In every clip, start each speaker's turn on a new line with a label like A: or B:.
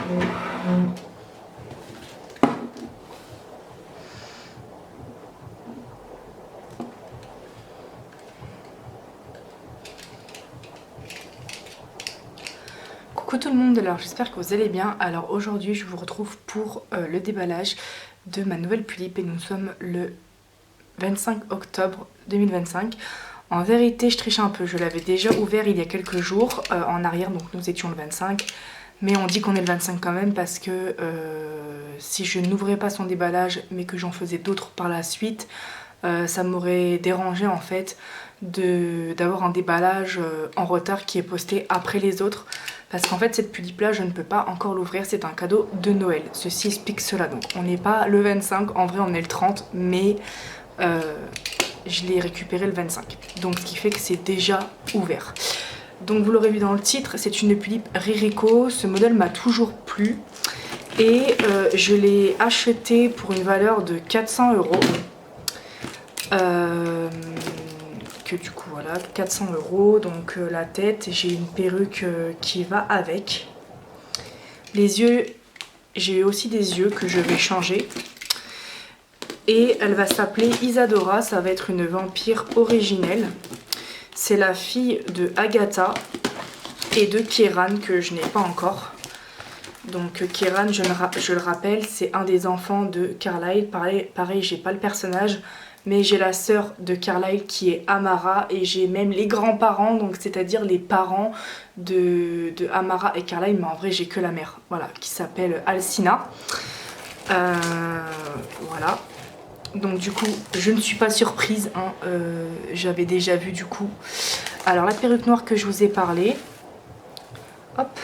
A: Coucou tout le monde, alors j'espère que vous allez bien. Alors aujourd'hui je vous retrouve pour le déballage de ma nouvelle Pulip et nous sommes le 25 octobre 2025. En vérité je triche un peu, je l'avais déjà ouvert il y a quelques jours en arrière, donc nous étions le 25. Mais on dit qu'on est le 25 quand même parce que si je n'ouvrais pas son déballage mais que j'en faisais d'autres par la suite, ça m'aurait dérangé en fait d'avoir un déballage en retard qui est posté après les autres. Parce qu'en fait cette Pulip là je ne peux pas encore l'ouvrir, c'est un cadeau de Noël. Ceci explique cela, donc on n'est pas le 25, en vrai on est le 30, mais je l'ai récupéré le 25. Donc ce qui fait que c'est déjà ouvert. Donc vous l'aurez vu dans le titre, c'est une Pulip Ririko, ce modèle m'a toujours plu. Et je l'ai acheté pour une valeur de 400 €. Que du coup voilà, 400 €. Donc la tête, j'ai une perruque qui va avec. Les yeux, j'ai aussi des yeux que je vais changer. Et elle va s'appeler Isadora, ça va être une vampire originelle. C'est la fille de Agatha et de Kieran que je n'ai pas encore. Donc Kieran, je le rappelle, c'est un des enfants de Carlisle. Pareil, j'ai pas le personnage, mais j'ai la sœur de Carlisle qui est Amara et j'ai même les grands-parents, donc c'est-à-dire les parents de Amara et Carlisle, mais en vrai j'ai que la mère, voilà, qui s'appelle Alcina. Voilà. Donc du coup je ne suis pas surprise, hein, j'avais déjà vu du coup. Alors la perruque noire que je vous ai parlé, hop,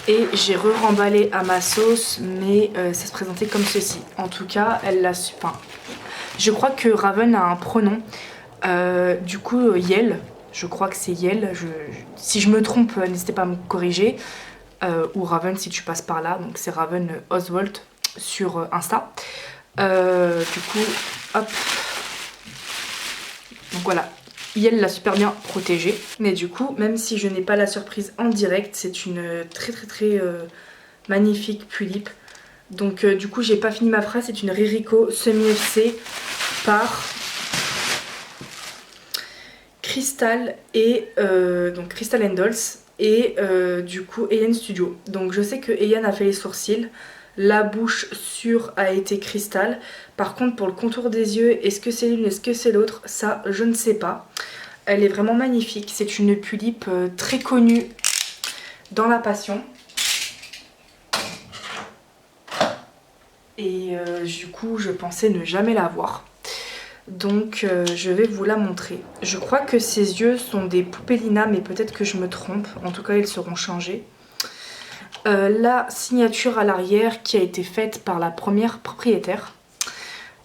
A: et j'ai re-remballé à ma sauce, mais ça se présentait comme ceci. En tout cas elle l'a su, enfin, je crois que Raven a un pronom, du coup Yel, je crois que c'est Yel, si je me trompe n'hésitez pas à me corriger, ou Raven si tu passes par là, donc c'est Raven Oswald sur Insta. Du coup, hop. Donc voilà, Yel l'a super bien protégée. Mais du coup, même si je n'ai pas la surprise en direct, c'est une très magnifique Pulip. Donc du coup, j'ai pas fini ma phrase, c'est une Ririko semi-FC par Crystal et donc Crystal Dolls et du coup Eyan Studio. Donc je sais que Eyan a fait les sourcils. La bouche sûre a été Crystal. Par contre pour le contour des yeux, est-ce que c'est l'une, est-ce que c'est l'autre, ça je ne sais pas. Elle est vraiment magnifique. C'est une Pulip très connue dans la passion. Et du coup je pensais ne jamais la voir. Donc je vais vous la montrer. Je crois que ses yeux sont des Poupelina, mais peut-être que je me trompe. En tout cas ils seront changés. La signature à l'arrière qui a été faite par la première propriétaire.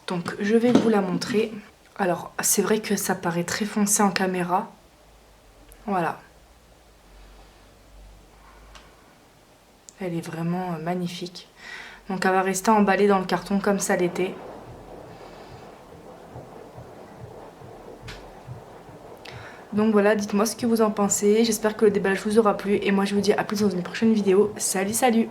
A: Donc je vais vous la montrer. Alors c'est vrai que ça paraît très foncé en caméra. Voilà. Elle est vraiment magnifique. Donc elle va rester emballée dans le carton comme ça l'était. Donc voilà, dites-moi ce que vous en pensez. J'espère que le déballage vous aura plu. Et moi je vous dis à plus dans une prochaine vidéo. Salut, salut!